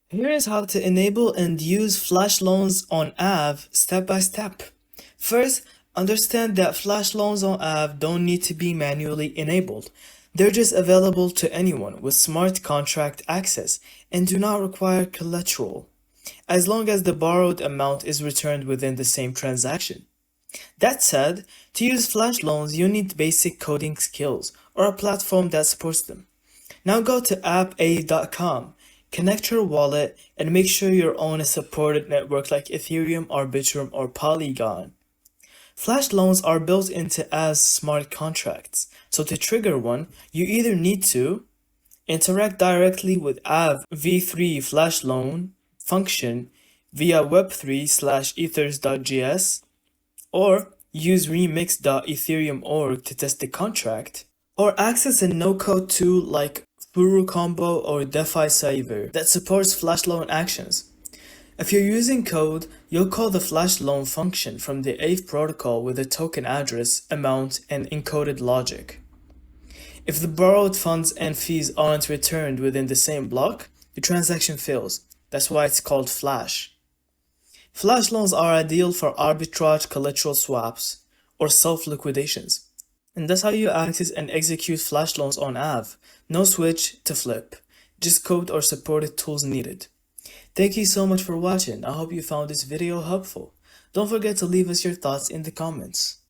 Here is how to enable and use flash loans on Aave step by step. First, understand that flash loans on Aave don't need to be manually enabled. They're just available to anyone with smart contract access and do not require collateral, as long as the borrowed amount is returned within the same transaction. That said, to use flash loans, you need basic coding skills or a platform that supports them. Now go to Aave.com, connect your wallet, and make sure you're on a supported network like Ethereum, Arbitrum, or Polygon. Flash loans are built into Aave's smart contracts, so to trigger one, you either need to interact directly with Aave v3 flash loan function via web3/ethers.js, or use remix.ethereum.org to test the contract, or access a no-code tool like Combo or DeFi Saver that supports flash loan actions. If you're using code, you'll call the flash loan function from the Aave protocol with a token address, amount, and encoded logic. If the borrowed funds and fees aren't returned within the same block, the transaction fails. That's why it's called flash. Flash loans are ideal for arbitrage collateral swaps or self-liquidations. And that's how you access and execute flash loans on Aave. No switch to flip. Just code or supported tools needed. Thank you so much for watching. I hope you found this video helpful. Don't forget to leave us your thoughts in the comments.